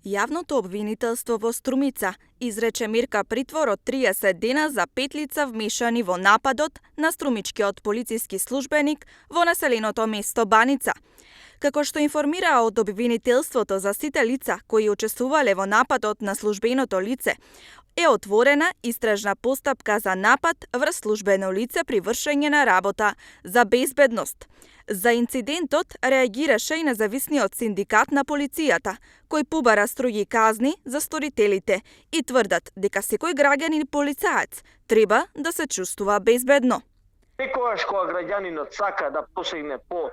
Јавното обвинителство во Струмица изрече мирка притвор од 30 дена за 5 лица вмешани во нападот на струмичкиот полициски службеник во населеното место Баница. Како што информираа од обвинителството, за сите лица кои учествувале во нападот на службеното лице, е отворена истражна постапка за напад врз службено лице при вршење на работа за безбедност. За инцидентот реагираше и независниот синдикат на полицијата, кој побара строги казни за сторителите и тврдат дека секој граѓанин полицаец треба да се чувствува безбедно. Секогаш кога граѓанинот сака да посегне по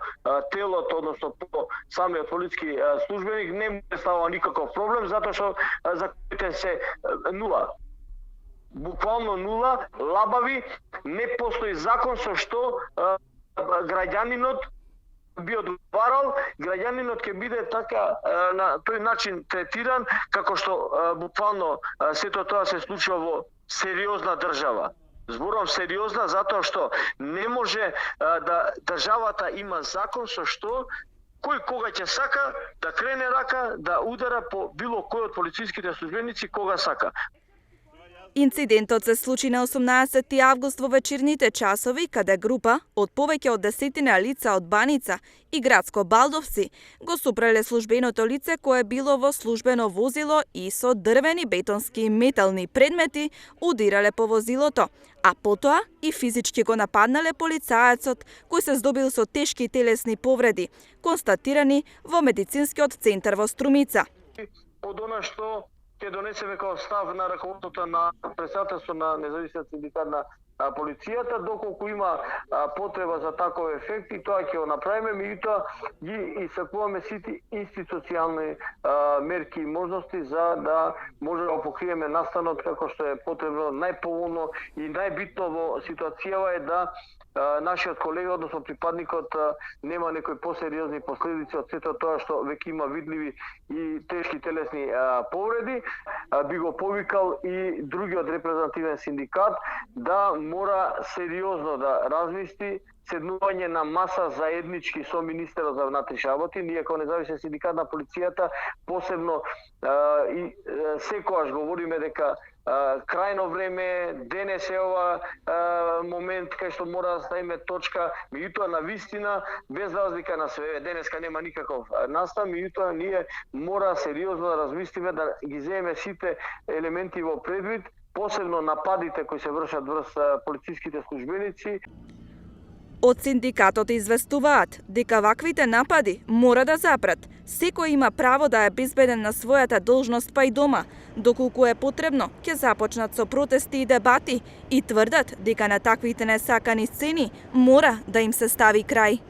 телото, односно по самиот полиски службеник, не му става никаков проблем, затоа што законите се нула. Буквално нула, лабави, не постои закон со што граѓанинот би одговарал, граѓанинот ќе биде така на тој начин третиран, како што буквално сето тоа се случува во сериозна држава. Зборувам сериозна затоа што не може да државата има закон со што кој кога ќе сака да крене рака да удара по било кој од полициските службеници кога сака. Инцидентот се случи на 18 август во вечерните часови, каде група од повеќе од 10 лица од Баница и градско Балдовци го супреле службеното лице кое било во службено возило и со дрвени, бетонски и метални предмети удирале по возилото, а потоа и физички го нападнале полицаецот кој се здобил со тешки телесни повреди, констатирани во медицинскиот центар во Струмица. Од она што ќе донесеме како став на раководството на председателство на независниот синдикат на полицијата, доколку има потреба за таков ефект и тоа ќе го направиме, меѓутоа ги исакуваме сите институционални мерки и можности за да може да покриеме настанот како што е потребно најповолно и најбитно во ситуацијава е да нашиот колега, односно припадникот, нема некои посериозни последици од сето тоа што веќе има видливи и тешки телесни повреди. Би го повикал и другиот репрезентативен синдикат да мора сериозно да размисли седнување на маса заеднички со министерот за внатрешни работи. Ние како независен синдикат на полицијата посебно и секогаш говориме дека крајно време, денес е ова момент кај што мора да ставиме точка, меѓутоа на вистина, без разлика на све, денеска нема никаков настав, меѓутоа ние мора сериозно да размислиме, да ги земеме сите елементи во предвид, посебно нападите кои се вршат врз полициските службеници. Од синдикатот известуваат дека ваквите напади мора да запрат. Секој има право да е безбеден на својата должност па и дома. Доколку е потребно, ќе започнат со протести и дебати и тврдат дека на таквите несакани сцени мора да им се стави крај.